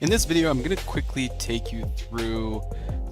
In this video, I'm going to quickly take you through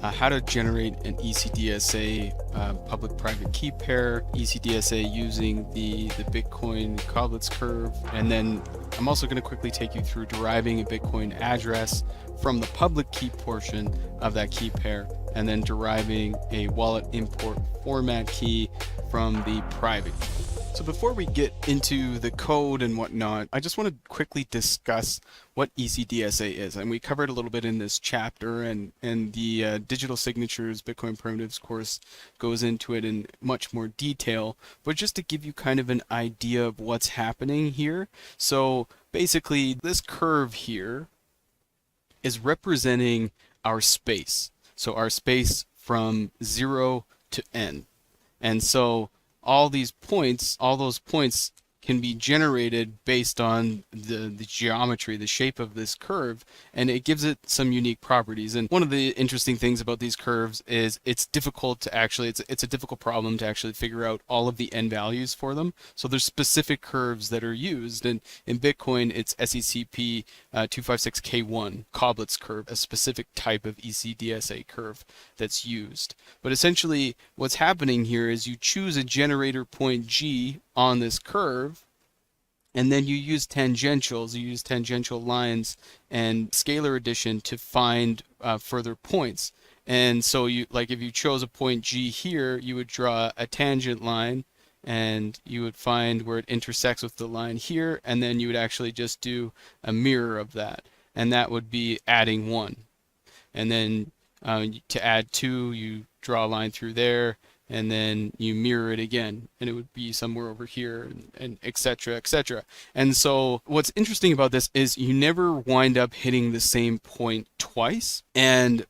how to generate an ECDSA public-private key pair, ECDSA using the Bitcoin Coblitz curve, and then I'm also going to quickly take you through deriving a Bitcoin address from the public key portion of that key pair, and then deriving a wallet import format key from the private key. So before we get into the code and whatnot, I just want to quickly discuss what ECDSA is. And we covered a little bit in this chapter, and the digital signatures Bitcoin primitives course goes into it in much more detail. But just to give you kind of an idea of what's happening here. So basically this curve here is representing our space. So our space from 0 to n. And so all those points can be generated based on the geometry, the shape of this curve, and it gives it some unique properties. And one of the interesting things about these curves is it's difficult to actually, it's a difficult problem to actually figure out all of the n values for them. So there's specific curves that are used, and in Bitcoin it's SECP 256K1 Coblitz curve, a specific type of ECDSA curve that's used. But essentially what's happening here is you choose a generator point G on this curve, and then you use tangentials, you use tangential lines and scalar addition to find further points. And so you, like if you chose a point G here, you would draw a tangent line and you would find where it intersects with the line here, and then you would actually just do a mirror of that, and that would be adding 1. And then to add 2, you draw a line through there, and then you mirror it again, and it would be somewhere over here, and etc., etc. And so what's interesting about this is you never wind up hitting the same point twice, and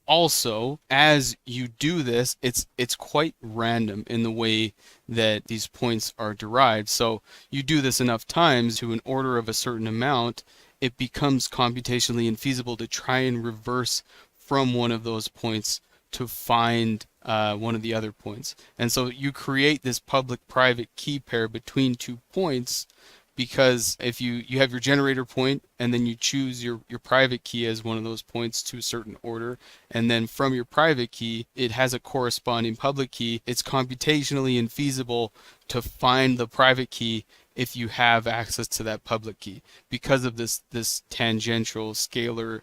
also as you do this, it's quite random in the way that these points are derived. So you do this enough times to an order of a certain amount, it becomes computationally infeasible to try and reverse from one of those points to find one of the other points. And so you create this public-private key pair between 2 points, because if you have your generator point and then you choose your private key as one of those points to a certain order, and then from your private key it has a corresponding public key, it's computationally infeasible to find the private key if you have access to that public key, because of this tangential scalar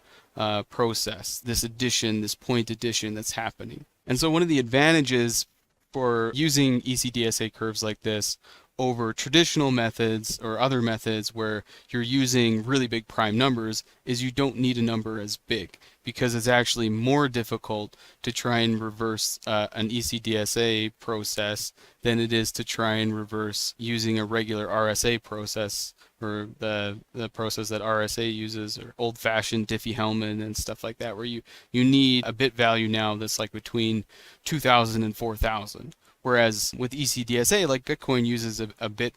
process, this point addition that's happening. And so one of the advantages for using ECDSA curves like this over traditional methods or other methods where you're using really big prime numbers is you don't need a number as big, because it's actually more difficult to try and reverse an ECDSA process than it is to try and reverse using a regular RSA process, or the process that RSA uses, or old-fashioned Diffie-Hellman and stuff like that, where you need a bit value now that's like between 2,000 and 4,000. Whereas with ECDSA, like Bitcoin uses a bit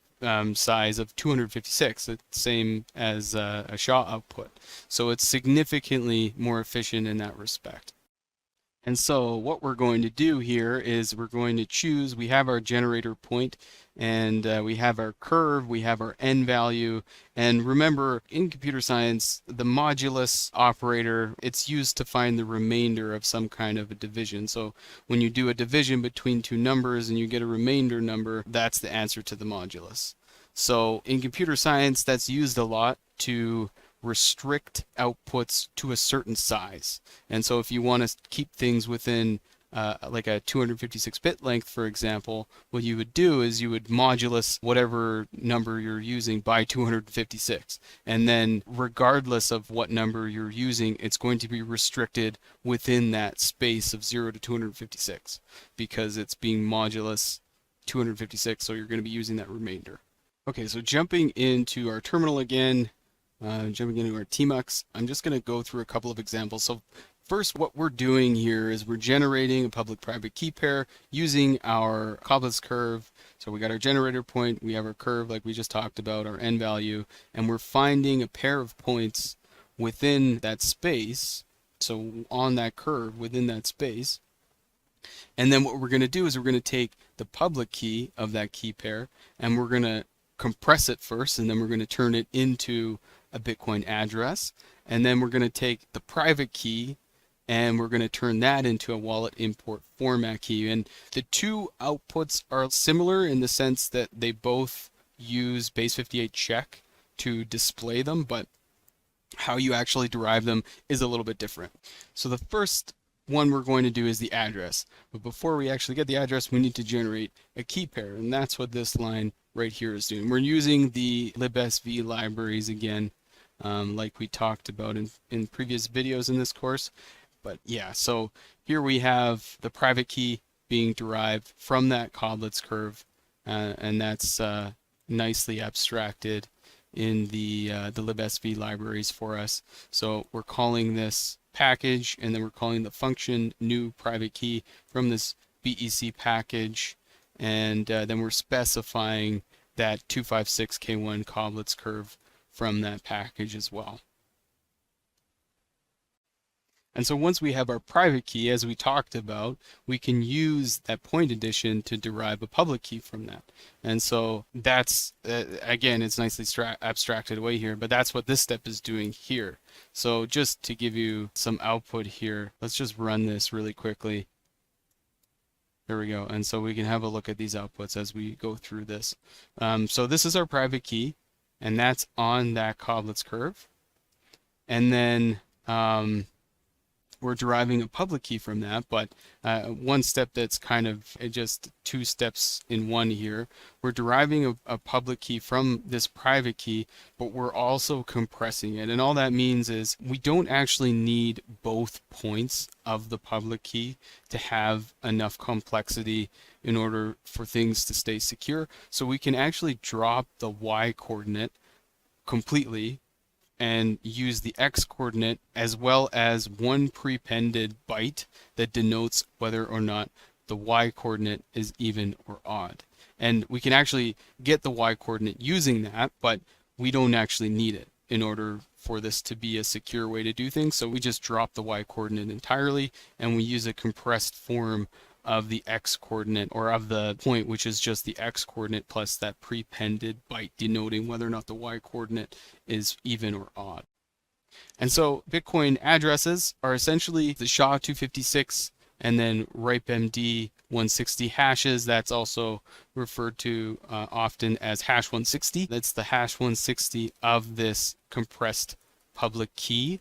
size of 256, it's the same as a SHA output. So it's significantly more efficient in that respect. And so what we're going to do here is we're going to choose, we have our generator point, and we have our curve, we have our n value. And remember, in computer science, the modulus operator, it's used to find the remainder of some kind of a division. So when you do a division between 2 numbers and you get a remainder number, that's the answer to the modulus. So in computer science, that's used a lot to restrict outputs to a certain size. And so if you want to keep things within like a 256-bit length, for example, what you would do is you would modulus whatever number you're using by 256. And then regardless of what number you're using, it's going to be restricted within that space of 0 to 256, because it's being modulus 256, so you're going to be using that remainder. Okay, so jumping into our terminal again, jumping into our tmux, I'm just going to go through a couple of examples. So first, what we're doing here is we're generating a public-private key pair using our Coblitz curve. So we got our generator point, we have our curve like we just talked about, our n value, and we're finding a pair of points within that space, so on that curve within that space. And then what we're going to do is we're going to take the public key of that key pair, and we're going to compress it first, and then we're going to turn it into a Bitcoin address. and then we're going to take the private key and we're going to turn that into a wallet import format key. And the two outputs are similar in the sense that they both use base 58 check to display them, but how you actually derive them is a little bit different. So the first one we're going to do is the address. But before we actually get the address, we need to generate a key pair, and that's what this line right here is doing. We're using the libsv libraries again, like we talked about in previous videos in this course. But yeah, so here we have the private key being derived from that Codlitz curve, and that's nicely abstracted in the libsv libraries for us. So we're calling this package, and then we're calling the function new private key from this BEC package, and then we're specifying that 256K1 Codlitz curve from that package as well. And so once we have our private key, as we talked about, we can use that point addition to derive a public key from that. And so that's, again, it's nicely abstracted away here, but that's what this step is doing here. So just to give you some output here, let's just run this really quickly. There we go. And so we can have a look at these outputs as we go through this. So this is our private key, and that's on that Codlitz curve. And then we're deriving a public key from that, but one step that's kind of just two steps in one here. We're deriving a public key from this private key, but we're also compressing it. And all that means is we don't actually need both points of the public key to have enough complexity in order for things to stay secure. So we can actually drop the y coordinate completely and use the x coordinate as well as one prepended byte that denotes whether or not the y coordinate is even or odd. And we can actually get the y coordinate using that, but we don't actually need it in order for this to be a secure way to do things. So we just drop the y coordinate entirely, and we use a compressed form of the x coordinate, or of the point, which is just the x coordinate plus that prepended byte denoting whether or not the y coordinate is even or odd. And so Bitcoin addresses are essentially the SHA-256 and then RIPE-MD 160 hashes. That's also referred to often as hash 160. That's the hash 160 of this compressed public key.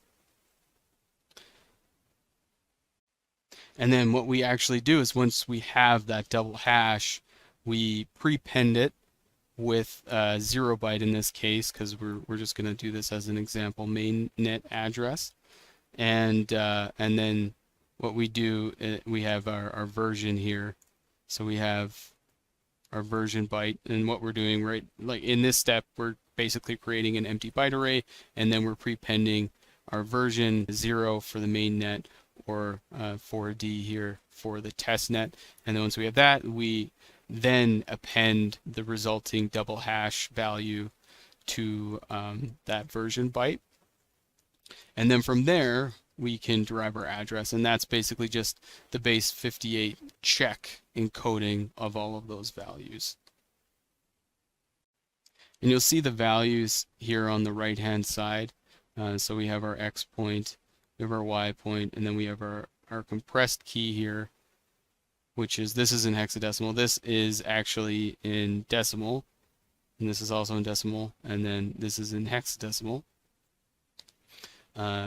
And then what we actually do is once we have that double hash, we prepend it with 0 byte in this case, because we're just going to do this as an example mainnet address. And then what we do, we have our version here. So we have our version byte, and what we're doing, right, like in this step, we're basically creating an empty byte array, and then we're prepending our version 0 for the mainnet, or 4D here for the test net. And then once we have that, we then append the resulting double hash value to that version byte. And then from there, we can derive our address, and that's basically just the base 58 check encoding of all of those values. And you'll see the values here on the right hand side. So we have our x point, we have our y point, and then we have our compressed key here, which is, this is in hexadecimal, this is actually in decimal, and this is also in decimal, and then this is in hexadecimal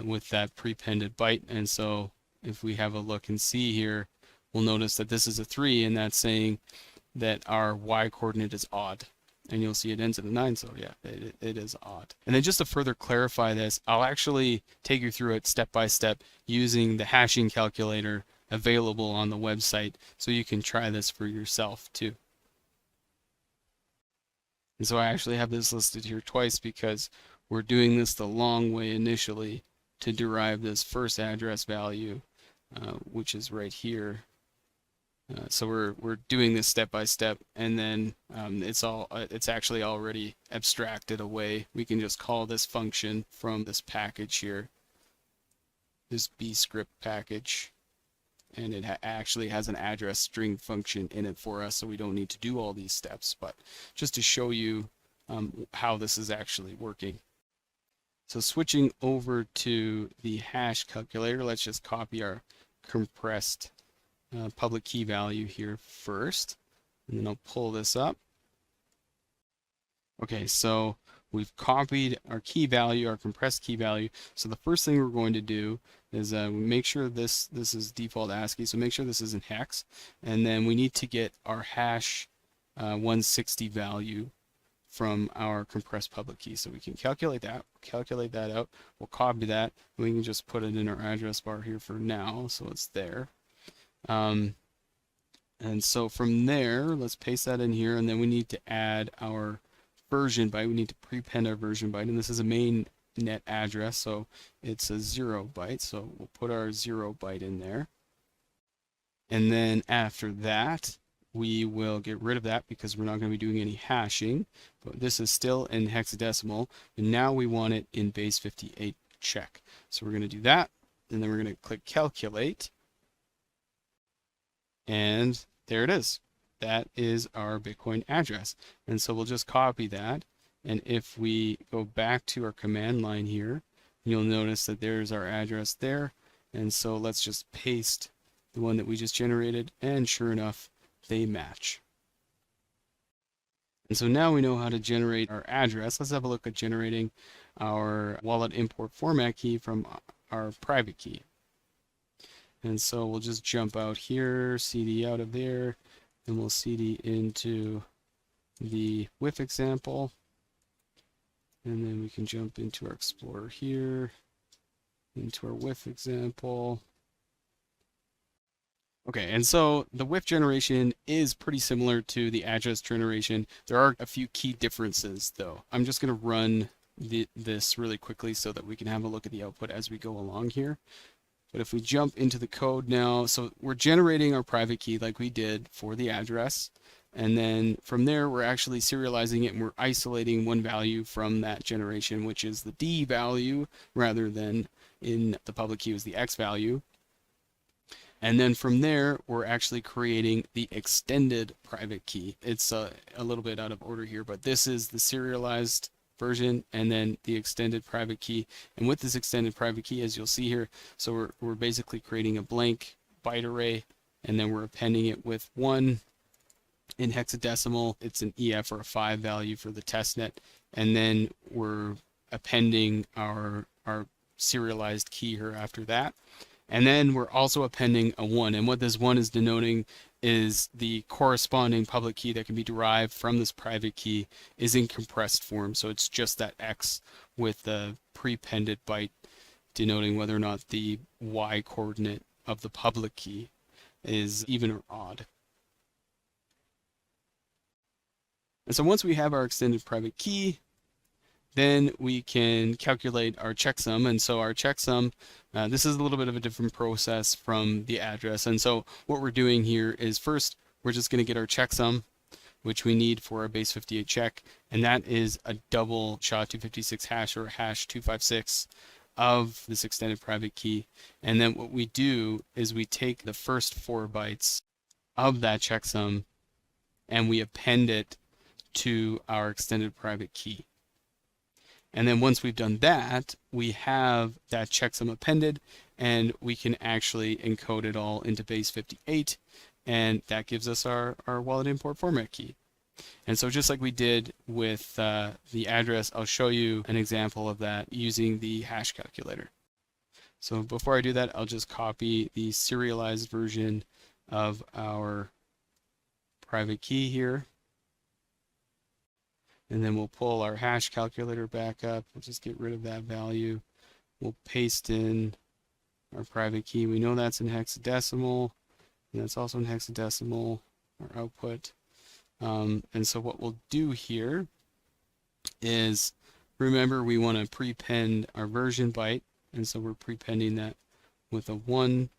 with that prepended byte. And so if we have a look and see here, we'll notice that this is a 3, and that's saying that our y coordinate is odd. And you'll see it ends at a 9, so yeah, it is odd. And then just to further clarify this, I'll actually take you through it step by step using the hashing calculator available on the website, so you can try this for yourself too. And so I actually have this listed here twice because we're doing this the long way initially to derive this first address value, which is right here. So we're doing this step by step, and then it's actually already abstracted away. We can just call this function from this package here, this bscript package, and it actually has an address string function in it for us, so we don't need to do all these steps, but just to show you how this is actually working. So switching over to the hash calculator, let's just copy our compressed public key value here first, and then I'll pull this up. Okay, so we've copied our key value, our compressed key value. So the first thing we're going to do is make sure this is default ASCII, so make sure this is in hex, and then we need to get our hash 160 value from our compressed public key. So we can calculate that out, we'll copy that, and we can just put it in our address bar here for now, so it's there. And so from there, let's paste that in here, and then we need to add our version byte. We need to prepend our version byte, and this is a main net address, so it's a 0 byte, so we'll put our 0 byte in there. And then after that, we will get rid of that because we're not going to be doing any hashing, but this is still in hexadecimal, and now we want it in base 58 check. So we're going to do that, and then we're going to click calculate, and there it is. That is our Bitcoin address. And so we'll just copy that. And if we go back to our command line here, you'll notice that there's our address there. And so let's just paste the one that we just generated. And sure enough, they match. And so now we know how to generate our address. Let's have a look at generating our wallet import format key from our private key. And so we'll just jump out here, CD out of there, and we'll CD into the WIF example, and then we can jump into our Explorer here, into our WIF example. Okay, and so the WIF generation is pretty similar to the address generation. There are a few key differences though. I'm just going to run this really quickly so that we can have a look at the output as we go along here. But if we jump into the code now, so we're generating our private key like we did for the address. And then from there, we're actually serializing it and we're isolating one value from that generation, which is the D value, rather than in the public key was the X value. And then from there, we're actually creating the extended private key. It's a little bit out of order here, but this is the serialized version and then the extended private key. And with this extended private key, as you'll see here, so we're basically creating a blank byte array, and then we're appending it with 1 in hexadecimal. It's an EF or a 5 value for the testnet, and then we're appending our serialized key here after that. And then we're also appending a 1, and what this 1 is denoting is the corresponding public key that can be derived from this private key is in compressed form. So it's just that X with the prepended byte denoting whether or not the Y coordinate of the public key is even or odd. And so once we have our extended private key, then we can calculate our checksum. And so our checksum, this is a little bit of a different process from the address. And so what we're doing here is first, we're just going to get our checksum, which we need for our base 58 check. And that is a double SHA-256 hash or hash 256 of this extended private key. And then what we do is we take the first 4 bytes of that checksum and we append it to our extended private key. And then once we've done that, we have that checksum appended, and we can actually encode it all into base 58, and that gives us our wallet import format key. And so just like we did with the address, I'll show you an example of that using the hash calculator. So before I do that, I'll just copy the serialized version of our private key here. And then we'll pull our hash calculator back up. We'll just get rid of that value. We'll paste in our private key. We know that's in hexadecimal, and that's also in hexadecimal, our output. And so what we'll do here is, remember, we want to prepend our version byte, and so we're prepending that with a 1,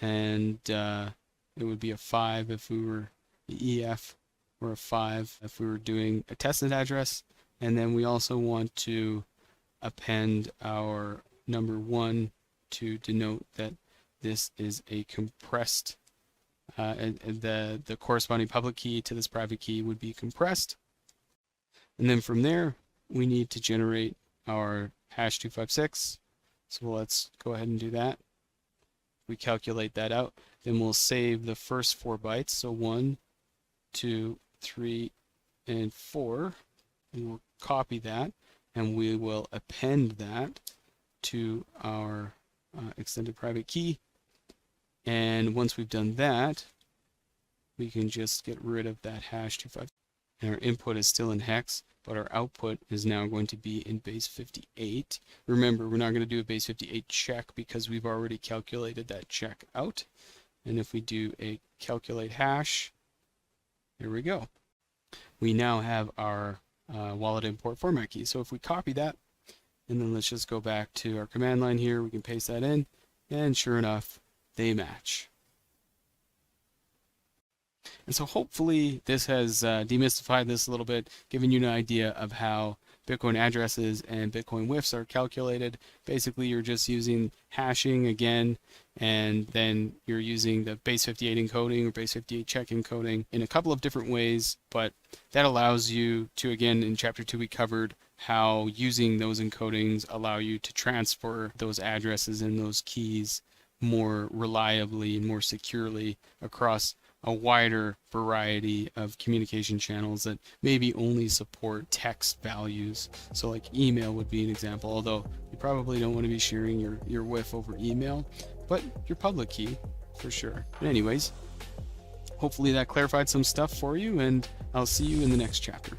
and it would be a 5 if we were the EF, or a 5 if we were doing a testnet address. And then we also want to append our number 1 to denote that this is a compressed, the corresponding public key to this private key would be compressed. And then from there, we need to generate our hash 256. So let's go ahead and do that. We calculate that out. Then we'll save the first 4 bytes. So 1, 2, 3, and 4. And we'll copy that, and we will append that to our extended private key. And once we've done that, we can just get rid of that hash 25. And our input is still in hex, but our output is now going to be in base 58. Remember, we're not going to do a base 58 check because we've already calculated that check out. And if we do a calculate hash, there we go. We now have our wallet import format key. So if we copy that, and then let's just go back to our command line here, we can paste that in, and sure enough, they match. And so hopefully this has demystified this a little bit, given you an idea of how Bitcoin addresses and Bitcoin WIFs are calculated. Basically, you're just using hashing again, and then you're using the base 58 encoding or base 58 check encoding in a couple of different ways, but that allows you to, again, in chapter 2 we covered how using those encodings allow you to transfer those addresses and those keys more reliably and more securely across a wider variety of communication channels that maybe only support text values. So like email would be an example, although you probably don't want to be sharing your WIF over email, but your public key for sure. But anyways, hopefully that clarified some stuff for you, and I'll see you in the next chapter.